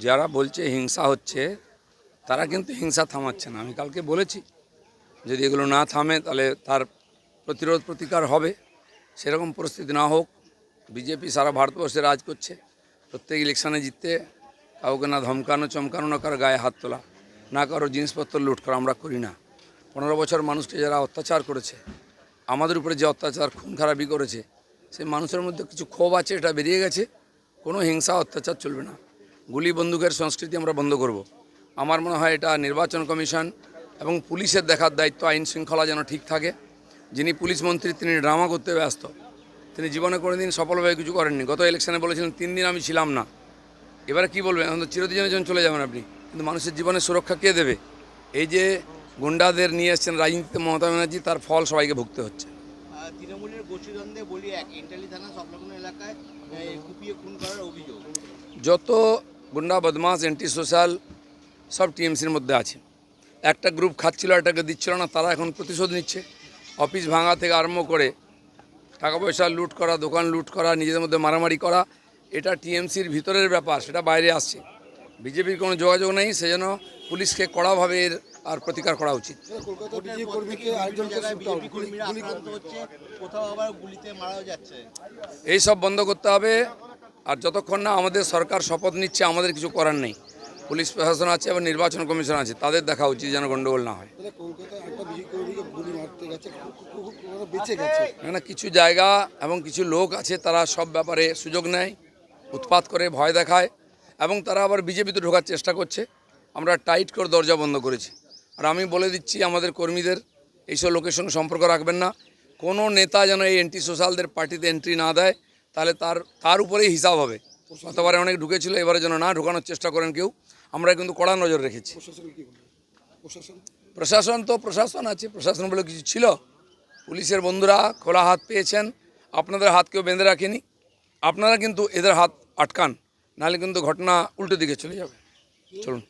যারা বলছে হিংসা হচ্ছে তারা কিন্তু হিংসা থামাচ্ছে না। আমি কালকে বলেছি যদি এগুলো না থামে তাহলে তার প্রতিরোধ প্রতিকার হবে। সেরকম পরিস্থিতি না হোক। বিজেপি সারা ভারতবর্ষে রাজ করছে, প্রত্যেক ইলেকশানে জিততে কাউকে না ধমকানো চমকানো, না কারো গায়ে হাত তোলা, না কারো জিনিসপত্র লুট করা আমরা করি না। 15 বছর মানুষকে যারা অত্যাচার করেছে, আমাদের উপরে যে অত্যাচার খুন খারাপি করেছে, সেই মানুষের মধ্যে কিছু ক্ষোভ আছে, এটা বেরিয়ে গেছে। কোনো হিংসা অত্যাচার চলবে না। গুলি বন্দুকের সংস্কৃতি আমরা বন্ধ করব। আমার মনে হয় এটা নির্বাচন কমিশন এবং পুলিশের দেখার দায়িত্ব, আইন শৃঙ্খলা যেন ঠিক থাকে। যিনি পুলিশ মন্ত্রী তিনি ড্রামা করতে ব্যস্ত, তিনি জীবনে কোনো দিন সফলভাবে কিছু করেননি। গত ইলেকশনে বলেছিলেন 3 দিন আমি ছিলাম না। এবারে কি বলবেন? এখন তো চিরদিনের জন্য চলে যাবেন আপনি, কিন্তু মানুষের জীবনের সুরক্ষা কে দেবে? এই যে গুন্ডাদের নিয়ে এসছেন রাজনীতিতে মমতা ব্যানার্জি, তার ফল সবাইকে ভুগতে হচ্ছে। তৃণমূলের গোষ্ঠীদ্বন্দ্বে বলি ইন্টালি থানা সংলগ্ন এলাকায় কুপিয়ে খুন করার অভিযোগ। যত গুন্ডা বদমাস অ্যান্টি সোশ্যাল সব টিএমসির মধ্যে আছে। একটা গ্রুপ খাচ্ছিল, এটাকে দিচ্ছিল না, তারা এখন প্রতিশোধ নিচ্ছে। অফিস ভাঙা থেকে আরম্ভ করে টাকা পয়সা লুট করা, দোকান লুট করা, নিজেদের মধ্যে মারামারি করা, এটা টিএমসির ভিতরের ব্যাপার, সেটা বাইরে আসছে। বিজেপির কোনো যোগাযোগ নেই, সেজন্য পুলিশকে কড়াভাবে এর আর প্রতিকার করা উচিত। এই সব বন্ধ করতে হবে। আর যতক্ষণ না আমাদের সরকার শপথ নিচ্ছে, আমাদের কিছু করার নেই। পুলিশ প্রশাসন আছে এবং নির্বাচন কমিশন আছে, তাদের দেখা উচিত যেন গণ্ডগোল না হয়। না, কিছু জায়গা এবং কিছু লোক আছে, তারা সব ব্যাপারে সুযোগ নেয়, উৎপাত করে, ভয় দেখায়, এবং তারা আবার বিজেপিতে ঢোকার চেষ্টা করছে। আমরা টাইট করে দরজা বন্ধ করেছি। আর আমি বলে দিচ্ছি আমাদের কর্মীদের, এইসব লোকের সঙ্গে সম্পর্ক রাখবেন না। কোনো নেতা যেন এই অ্যান্টি সোশ্যালদের পার্টিতে এন্ট্রি না দেয়, তাহলে তার উপরেই হিসাব হবে। গতবারে অনেক ঢুকেছিল, এবারে যেন না ঢোকানোর চেষ্টা করেন কেউ। আমরা কিন্তু কড়া নজর রেখেছি। প্রশাসন আছে, প্রশাসন বলে কিছু ছিল? পুলিশের বন্ধুরা খোলা হাত পেয়েছেন, আপনাদের হাত কেউ বেঁধে রাখেনি। আপনারা কিন্তু এদের হাত আটকান, নাহলে কিন্তু ঘটনা উল্টো দিকে চলে যাবে। চলুন।